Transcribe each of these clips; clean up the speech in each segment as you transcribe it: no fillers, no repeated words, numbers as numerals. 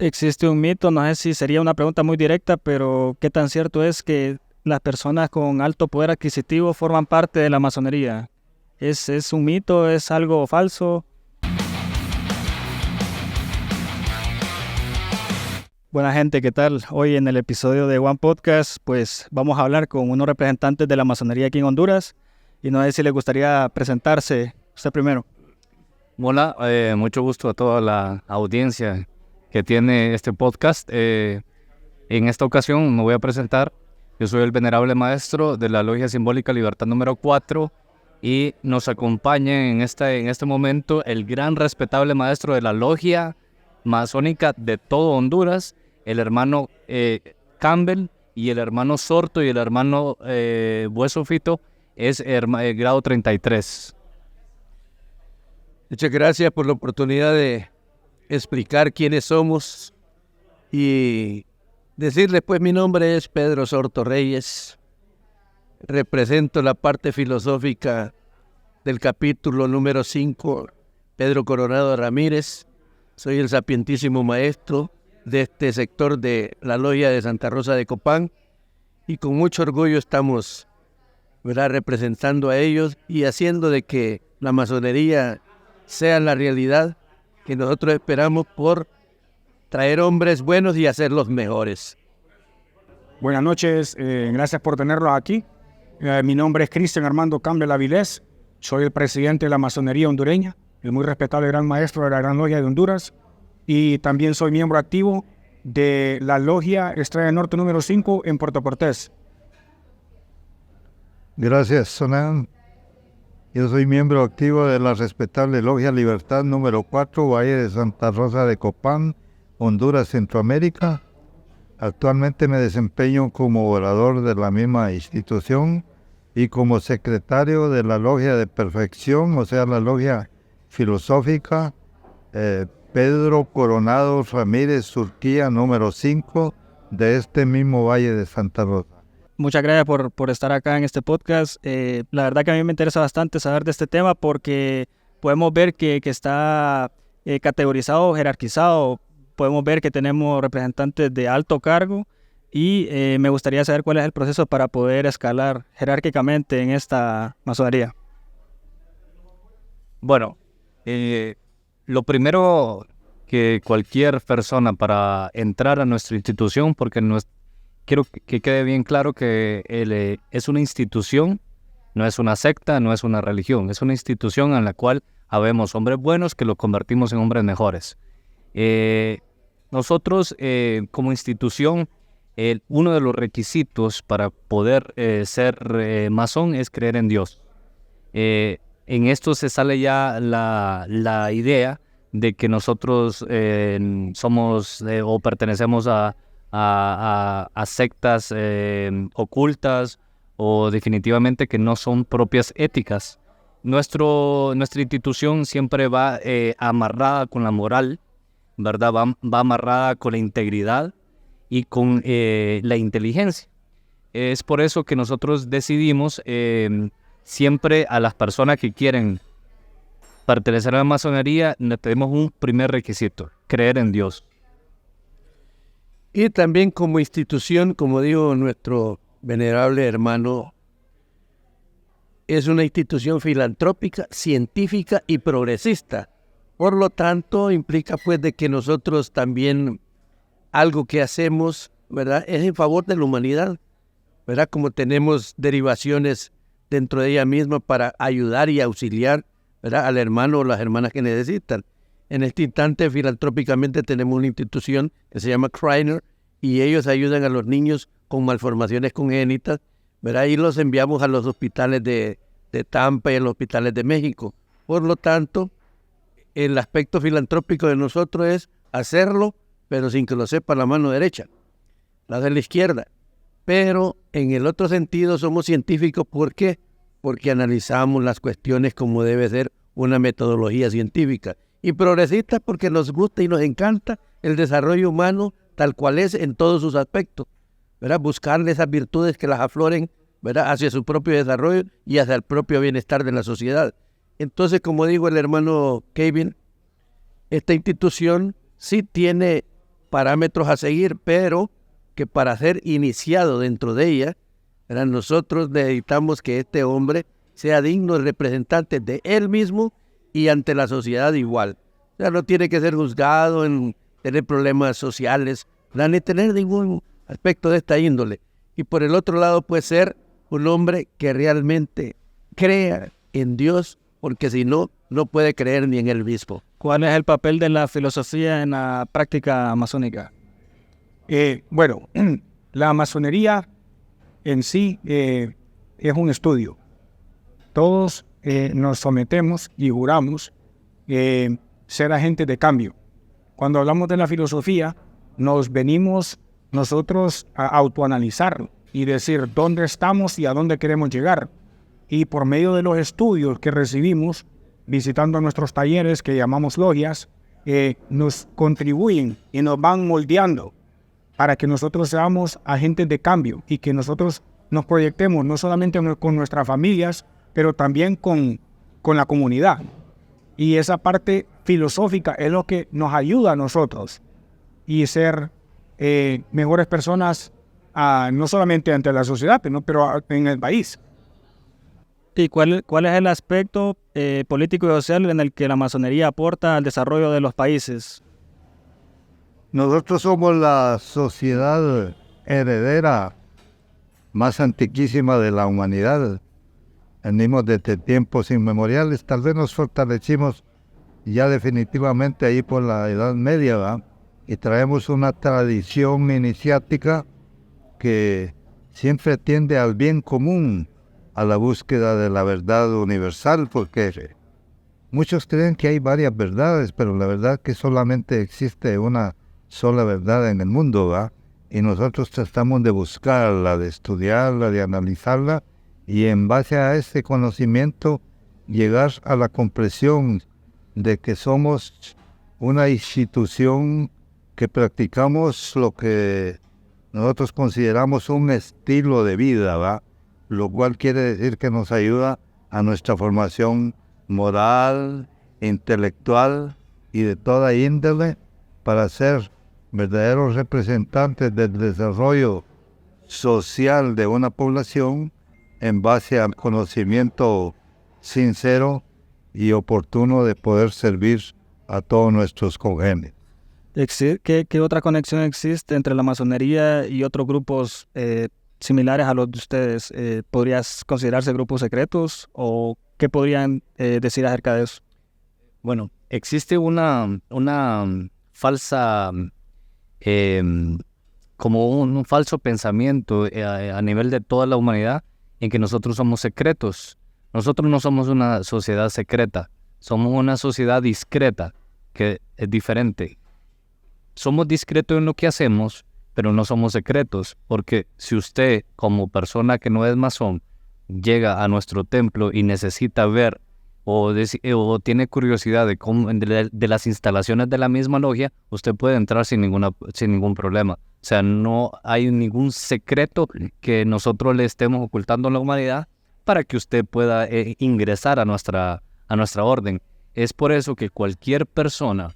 Existe un mito, no sé si sería una pregunta muy directa, pero ¿qué tan cierto es que las personas con alto poder adquisitivo forman parte de la masonería? ¿Es un mito? ¿Es algo falso? Buena gente, ¿qué tal? Hoy en el episodio de One Podcast, pues vamos a hablar con unos representantes de la masonería aquí en Honduras. Y no sé si les gustaría presentarse usted primero. Hola, mucho gusto a toda la audiencia que tiene este podcast. En esta ocasión me voy a presentar. Yo soy el venerable maestro de la Logia Simbólica Libertad número 4 y nos acompaña en este momento el gran respetable maestro de la Logia Masónica de todo Honduras, el hermano Campbell, y el hermano Sorto y el hermano Bueso Fito es grado 33. Muchas gracias por la oportunidad de explicar quiénes somos y decirles, pues mi nombre es Pedro Sorto Reyes, represento la parte filosófica del capítulo número 5, Pedro Coronado Ramírez, soy el sapientísimo maestro de este sector de la Logia de Santa Rosa de Copán y con mucho orgullo estamos, representando a ellos y haciendo de que la masonería sea la realidad que nosotros esperamos por traer hombres buenos y hacerlos mejores. Buenas noches, gracias por tenerlos aquí. Mi nombre es Cristian Armando Campbell Avilés, soy el presidente de la masonería hondureña, el muy respetable gran maestro de la Gran Logia de Honduras, y también soy miembro activo de la Logia Estrella Norte número 5 en Puerto Cortés. Gracias, Sonan. Yo soy miembro activo de la respetable Logia Libertad número 4, Valle de Santa Rosa de Copán, Honduras, Centroamérica. Actualmente me desempeño como orador de la misma institución y como secretario de la Logia de Perfección, o sea, la Logia Filosófica Pedro Coronado Ramírez Surquía número 5 de este mismo Valle de Santa Rosa. Muchas gracias por estar acá en este podcast. La verdad que a mí me interesa bastante saber de este tema porque podemos ver que está categorizado, jerarquizado. Podemos ver que tenemos representantes de alto cargo y me gustaría saber cuál es el proceso para poder escalar jerárquicamente en esta masonería. Bueno, lo primero que cualquier persona para entrar a nuestra institución, porque quiero que quede bien claro que es una institución, no es una secta, no es una religión, es una institución en la cual habemos hombres buenos que los convertimos en hombres mejores. Nosotros como institución, uno de los requisitos para poder ser masón es creer en Dios. En esto se sale ya la idea de que nosotros somos o pertenecemos a sectas ocultas o definitivamente que no son propias éticas. Nuestra institución siempre va amarrada con la moral, ¿verdad? Va amarrada con la integridad y con la inteligencia. Es por eso que nosotros decidimos siempre a las personas que quieren pertenecer a la masonería, tenemos un primer requisito: creer en Dios. Y también como institución, como dijo nuestro venerable hermano, es una institución filantrópica, científica y progresista. Por lo tanto, implica pues de que nosotros también algo que hacemos, ¿verdad?, es en favor de la humanidad, ¿verdad? Como tenemos derivaciones dentro de ella misma para ayudar y auxiliar, ¿verdad?, al hermano o las hermanas que necesitan. En este instante, filantrópicamente, tenemos una institución que se llama Kreiner y ellos ayudan a los niños con malformaciones congénitas, ¿verdad? Y los enviamos a los hospitales de Tampa y a los hospitales de México. Por lo tanto, el aspecto filantrópico de nosotros es hacerlo, pero sin que lo sepa la mano derecha, la de la izquierda. Pero en el otro sentido somos científicos. ¿Por qué? Porque analizamos las cuestiones como debe ser una metodología científica. Y progresistas porque nos gusta y nos encanta el desarrollo humano tal cual es en todos sus aspectos, ¿verdad? Buscarle esas virtudes que las afloren, ¿verdad?, hacia su propio desarrollo y hacia el propio bienestar de la sociedad. Entonces, como dijo el hermano Kevin, esta institución sí tiene parámetros a seguir, pero que para ser iniciado dentro de ella, ¿verdad?, nosotros necesitamos que este hombre sea digno de representante de él mismo y ante la sociedad igual. O sea, no tiene que ser juzgado en tener problemas sociales, ¿verdad?, ni tener ningún aspecto de esta índole. Y por el otro lado puede ser un hombre que realmente crea en Dios, porque si no, no puede creer ni en él mismo. ¿Cuál es el papel de la filosofía en la práctica masónica? Bueno, la masonería en sí es un estudio. Todos nos sometemos y juramos ser agentes de cambio. Cuando hablamos de la filosofía, nos venimos nosotros a autoanalizar y decir dónde estamos y a dónde queremos llegar. Y por medio de los estudios que recibimos, visitando nuestros talleres que llamamos logias, nos contribuyen y nos van moldeando para que nosotros seamos agentes de cambio y que nosotros nos proyectemos no solamente con nuestras familias, pero también con la comunidad. Y esa parte filosófica es lo que nos ayuda a nosotros y ser mejores personas, no solamente ante la sociedad, pero en el país. ¿Y cuál es el aspecto político y social en el que la masonería aporta al desarrollo de los países? Nosotros somos la sociedad heredera más antiquísima de la humanidad. Venimos desde tiempos inmemoriales. Tal vez nos fortalecimos ya definitivamente ahí por la Edad Media, ¿verdad? Y traemos una tradición iniciática que siempre tiende al bien común, a la búsqueda de la verdad universal, porque muchos creen que hay varias verdades, pero la verdad es que solamente existe una sola verdad en el mundo, ¿verdad? Y nosotros tratamos de buscarla, de estudiarla, de analizarla, y en base a ese conocimiento llegar a la comprensión de que somos una institución que practicamos lo que nosotros consideramos un estilo de vida, ¿verdad? Lo cual quiere decir que nos ayuda a nuestra formación moral, intelectual y de toda índole para ser verdaderos representantes del desarrollo social de una población en base al conocimiento sincero y oportuno de poder servir a todos nuestros congéneres. ¿Qué otra conexión existe entre la masonería y otros grupos similares a los de ustedes? ¿Podrías considerarse grupos secretos o qué podrían decir acerca de eso? Bueno, existe una falsa, como un falso pensamiento a nivel de toda la humanidad en que nosotros somos secretos. Nosotros no somos una sociedad secreta, somos una sociedad discreta, que es diferente. Somos discretos en lo que hacemos, pero no somos secretos, porque si usted, como persona que no es masón, llega a nuestro templo y necesita ver o tiene curiosidad de las instalaciones de la misma logia, usted puede entrar sin ningún problema. O sea, no hay ningún secreto que nosotros le estemos ocultando a la humanidad para que usted pueda ingresar a nuestra orden. Es por eso que cualquier persona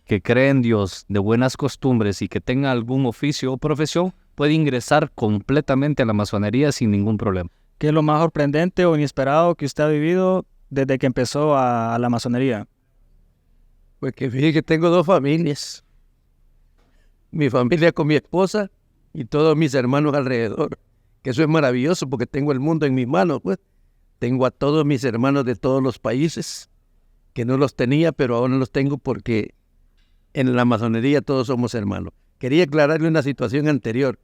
que cree en Dios, de buenas costumbres y que tenga algún oficio o profesión, puede ingresar completamente a la masonería sin ningún problema. ¿Qué es lo más sorprendente o inesperado que usted ha vivido desde que empezó a la masonería? Pues que fíjate que tengo dos familias. Mi familia con mi esposa y todos mis hermanos alrededor. Que eso es maravilloso porque tengo el mundo en mis manos, pues. Tengo a todos mis hermanos de todos los países, que no los tenía, pero ahora los tengo porque en la masonería todos somos hermanos. Quería aclararle una situación anterior.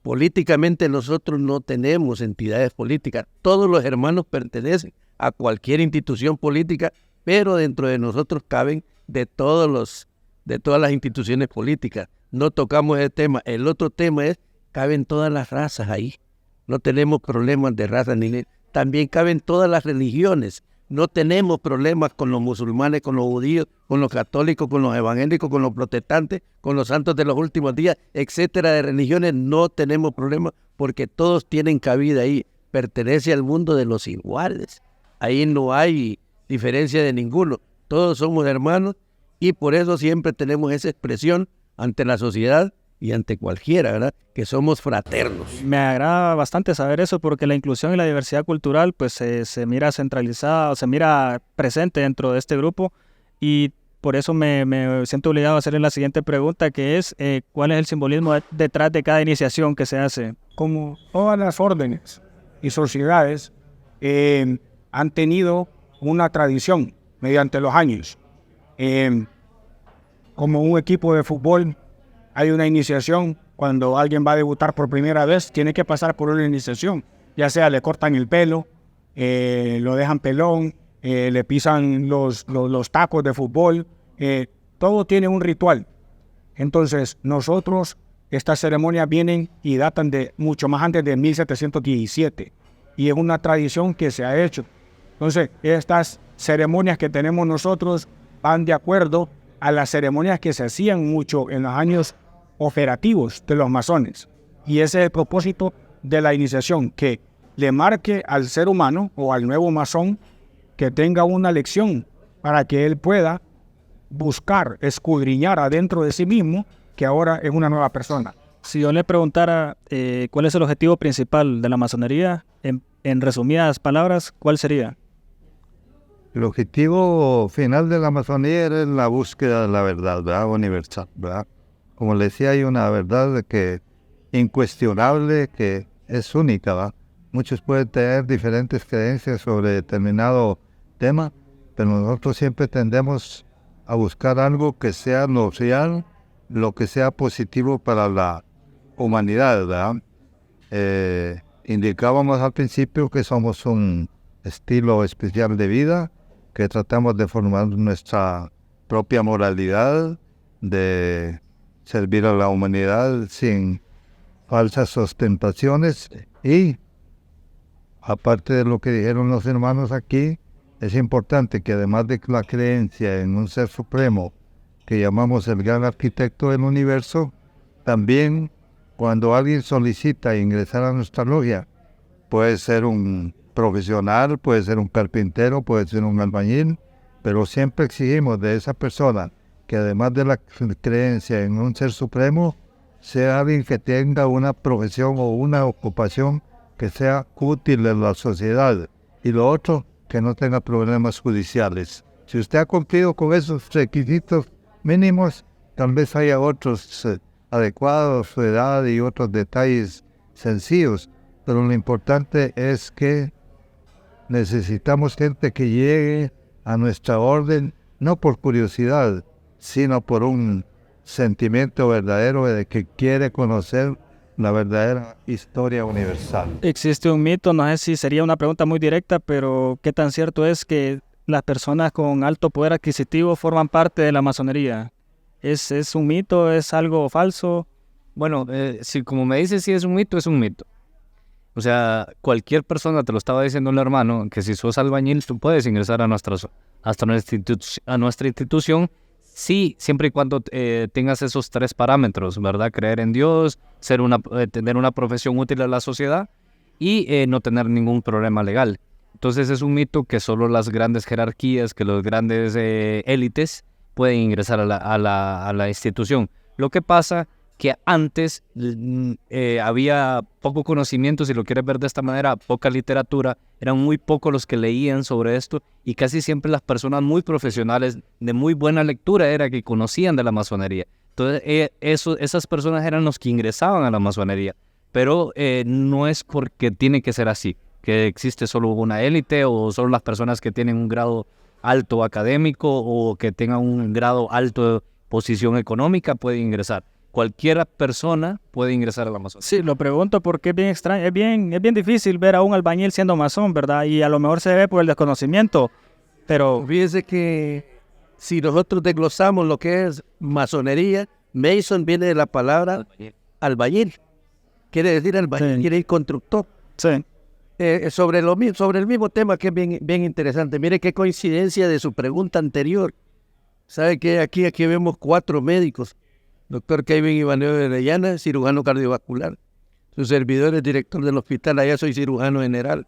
Políticamente nosotros no tenemos entidades políticas. Todos los hermanos pertenecen a cualquier institución política, pero dentro de nosotros caben de todas las instituciones políticas. No tocamos ese tema. El otro tema es, caben todas las razas ahí. No tenemos problemas de raza ni también caben todas las religiones. No tenemos problemas con los musulmanes, con los judíos, con los católicos, con los evangélicos, con los protestantes, con los santos de los últimos días, etcétera, de religiones. No tenemos problemas porque todos tienen cabida ahí. Pertenece al mundo de los iguales. Ahí no hay diferencia de ninguno. Todos somos hermanos y por eso siempre tenemos esa expresión ante la sociedad y ante cualquiera, ¿verdad? Que somos fraternos. Me agrada bastante saber eso porque la inclusión y la diversidad cultural pues se mira centralizada, o se mira presente dentro de este grupo, y por eso me siento obligado a hacerle la siguiente pregunta, que es ¿cuál es el simbolismo detrás de cada iniciación que se hace? Como todas las órdenes y sociedades han tenido una tradición mediante los años. Como un equipo de fútbol, hay una iniciación. Cuando alguien va a debutar por primera vez, tiene que pasar por una iniciación. Ya sea le cortan el pelo, lo dejan pelón, le pisan los tacos de fútbol. Todo tiene un ritual. Entonces, nosotros, estas ceremonias vienen y datan de mucho más antes de 1717. Y es una tradición que se ha hecho. Entonces, estas ceremonias que tenemos nosotros van de acuerdo a las ceremonias que se hacían mucho en los años operativos de los masones. Y ese es el propósito de la iniciación, que le marque al ser humano o al nuevo masón que tenga una lección para que él pueda buscar, escudriñar adentro de sí mismo que ahora es una nueva persona. Si yo le preguntara cuál es el objetivo principal de la masonería, en resumidas palabras, ¿cuál sería? El objetivo final de la masonería era la búsqueda de la verdad, ¿verdad? Universal, ¿verdad? Como le decía, hay una verdad que incuestionable, que es única, ¿verdad? Muchos pueden tener diferentes creencias sobre determinado tema, pero nosotros siempre tendemos a buscar algo que sea lo real, lo que sea positivo para la humanidad, ¿verdad? Indicábamos al principio que somos un estilo especial de vida, que tratamos de formar nuestra propia moralidad, de servir a la humanidad sin falsas ostentaciones. Y aparte de lo que dijeron los hermanos aquí, es importante que además de la creencia en un ser supremo que llamamos el gran arquitecto del universo, también cuando alguien solicita ingresar a nuestra logia, puede ser un profesional, puede ser un carpintero, puede ser un albañil, pero siempre exigimos de esa persona que además de la creencia en un ser supremo, sea alguien que tenga una profesión o una ocupación que sea útil en la sociedad. Y lo otro, que no tenga problemas judiciales. Si usted ha cumplido con esos requisitos mínimos, tal vez haya otros adecuados, su edad y otros detalles sencillos, pero lo importante es que necesitamos gente que llegue a nuestra orden, no por curiosidad, sino por un sentimiento verdadero de que quiere conocer la verdadera historia universal. Existe un mito, no sé si sería una pregunta muy directa, pero ¿qué tan cierto es que las personas con alto poder adquisitivo forman parte de la masonería? ¿Es un mito? ¿Es algo falso? Bueno, si como me dices si es un mito, es un mito. O sea, cualquier persona, te lo estaba diciendo el hermano, que si sos albañil, tú puedes ingresar a nuestra institución, sí, siempre y cuando tengas esos 3 parámetros, ¿verdad? Creer en Dios, tener una profesión útil a la sociedad y no tener ningún problema legal. Entonces es un mito que solo las grandes jerarquías, que los grandes élites pueden ingresar a la institución. Lo que pasa que antes había poco conocimiento, si lo quieres ver de esta manera, poca literatura, eran muy pocos los que leían sobre esto y casi siempre las personas muy profesionales, de muy buena lectura, era que conocían de la masonería. Entonces esas personas eran los que ingresaban a la masonería, pero no es porque tiene que ser así, que existe solo una élite o solo las personas que tienen un grado alto académico o que tengan un grado alto de posición económica pueden ingresar. Cualquier persona puede ingresar a la masonería. Sí, lo pregunto porque es bien extraño, es bien difícil ver a un albañil siendo masón, ¿verdad? Y a lo mejor se ve por el desconocimiento, pero Fíjese que si nosotros desglosamos lo que es masonería, Mason viene de la palabra albañil. Quiere decir albañil, Sí. quiere decir constructor. sí. Sobre el mismo tema que es bien interesante. Mire qué coincidencia de su pregunta anterior. ¿Sabe qué? Aquí vemos 4 médicos. Doctor Kevin Ibaneo de Orellana, cirujano cardiovascular. Su servidor es director del hospital, allá soy cirujano general.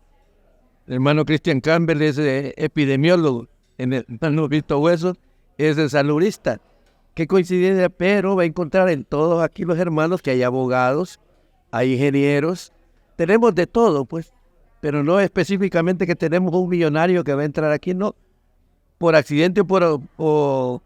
El hermano Christian Campbell es epidemiólogo. En el hermano Víctor Hueso es saludista. qué coincidencia, pero va a encontrar en todos aquí los hermanos que hay abogados, hay ingenieros, tenemos de todo, pues, pero no específicamente que tenemos un millonario que va a entrar aquí, no, por accidente o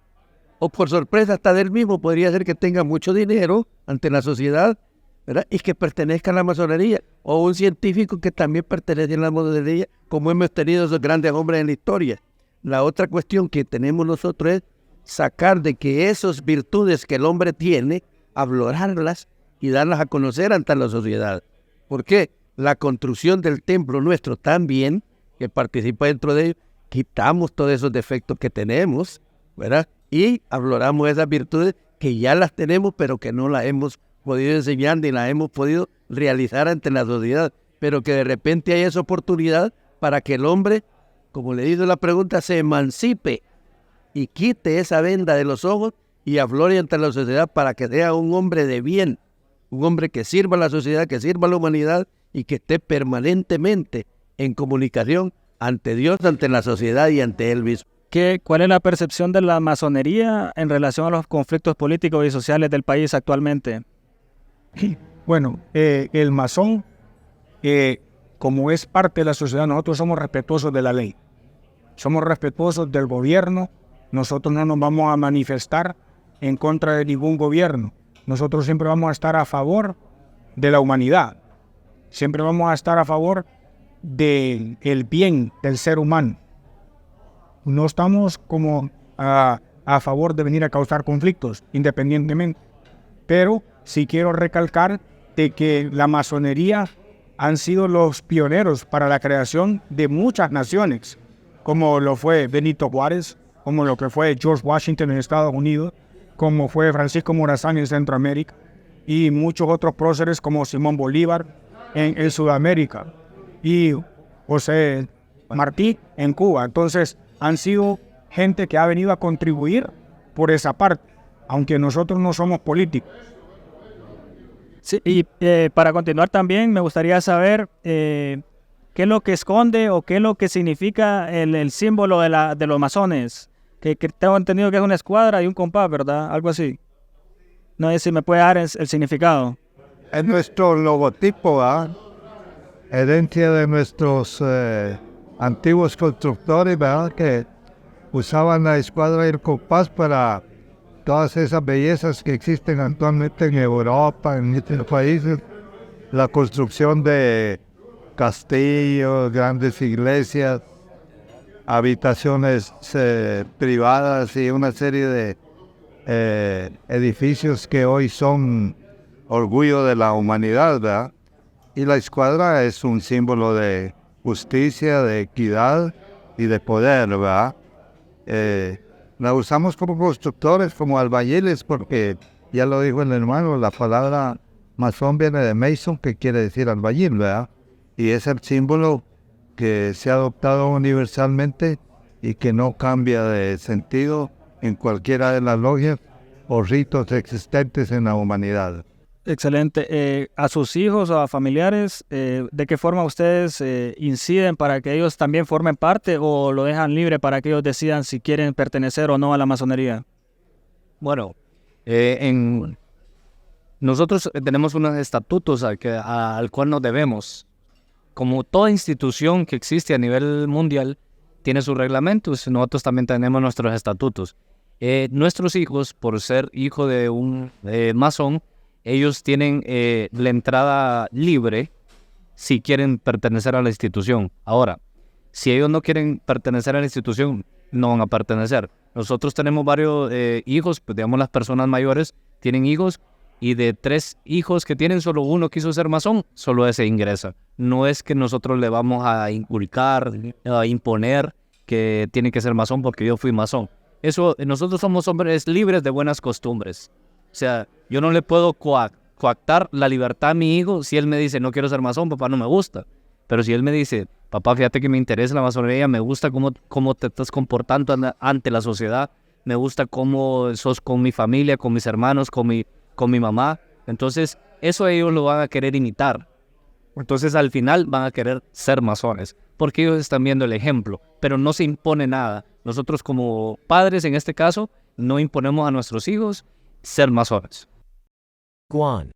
por sorpresa hasta de él mismo, podría ser que tenga mucho dinero ante la sociedad, ¿verdad? Y que pertenezca a la masonería, o un científico que también pertenece a la masonería, como hemos tenido esos grandes hombres en la historia. La otra cuestión que tenemos nosotros es sacar de que esas virtudes que el hombre tiene, aflorarlas y darlas a conocer ante la sociedad. ¿Por qué? La construcción del templo nuestro también, que participa dentro de ello, quitamos todos esos defectos que tenemos, ¿verdad? Y afloramos esas virtudes que ya las tenemos, pero que no las hemos podido enseñar ni las hemos podido realizar ante la sociedad, pero que de repente hay esa oportunidad para que el hombre, como le hizo la pregunta, se emancipe y quite esa venda de los ojos y aflore ante la sociedad para que sea un hombre de bien, un hombre que sirva a la sociedad, que sirva a la humanidad y que esté permanentemente en comunicación ante Dios, ante la sociedad y ante él mismo. ¿Cuál es la percepción de la masonería en relación a los conflictos políticos y sociales del país actualmente? Bueno, el masón, como es parte de la sociedad, nosotros somos respetuosos de la ley, somos respetuosos del gobierno, nosotros no nos vamos a manifestar en contra de ningún gobierno, nosotros siempre vamos a estar a favor de la humanidad, siempre vamos a estar a favor del bien del ser humano. No estamos como a favor de venir a causar conflictos, independientemente. Pero sí quiero recalcar de que la masonería han sido los pioneros para la creación de muchas naciones, como lo fue Benito Juárez, como lo que fue George Washington en Estados Unidos, como fue Francisco Morazán en Centroamérica, y muchos otros próceres como Simón Bolívar en Sudamérica, y José Martí en Cuba. Entonces, han sido gente que ha venido a contribuir por esa parte, aunque nosotros no somos políticos. Sí, y para continuar también me gustaría saber qué es lo que esconde o qué es lo que significa el símbolo de los masones, que tengo entendido que es una escuadra y un compás, ¿verdad? Algo así. No sé si me puede dar el significado. Es nuestro logotipo, ¿verdad? Herencia de nuestros antiguos constructores, ¿verdad? Que usaban la escuadra y el compás para todas esas bellezas que existen actualmente en Europa, en estos países. La construcción de castillos, grandes iglesias, habitaciones privadas y una serie de edificios que hoy son orgullo de la humanidad, ¿verdad? Y la escuadra es un símbolo de justicia, de equidad y de poder, ¿verdad? La usamos como constructores, como albañiles, porque ya lo dijo el hermano, la palabra masón viene de mason, que quiere decir albañil, ¿verdad? Y es el símbolo que se ha adoptado universalmente y que no cambia de sentido en cualquiera de las logias o ritos existentes en la humanidad. Excelente. A sus hijos o a familiares, ¿de qué forma ustedes inciden para que ellos también formen parte o lo dejan libre para que ellos decidan si quieren pertenecer o no a la masonería? Bueno, nosotros tenemos unos estatutos al cual nos debemos. Como toda institución que existe a nivel mundial tiene sus reglamentos, nosotros también tenemos nuestros estatutos. Nuestros hijos, por ser hijo de un masón, ellos tienen la entrada libre si quieren pertenecer a la institución. Ahora, si ellos no quieren pertenecer a la institución, no van a pertenecer. Nosotros tenemos varios hijos, pues digamos las personas mayores tienen hijos, y de 3 hijos que tienen, solo uno quiso ser masón, solo ese ingresa. No es que nosotros le vamos a inculcar, a imponer que tiene que ser masón porque yo fui masón. Eso, nosotros somos hombres libres de buenas costumbres. O sea, yo no le puedo coactar la libertad a mi hijo si él me dice, no quiero ser masón, papá, no me gusta. Pero si él me dice, papá, fíjate que me interesa la masonería, me gusta cómo te estás comportando ante la sociedad, me gusta cómo sos con mi familia, con mis hermanos, con mi mamá. Entonces, eso ellos lo van a querer imitar. Entonces, al final van a querer ser masones, porque ellos están viendo el ejemplo, pero no se impone nada. Nosotros como padres, en este caso, no imponemos a nuestros hijos ser masones. Guan.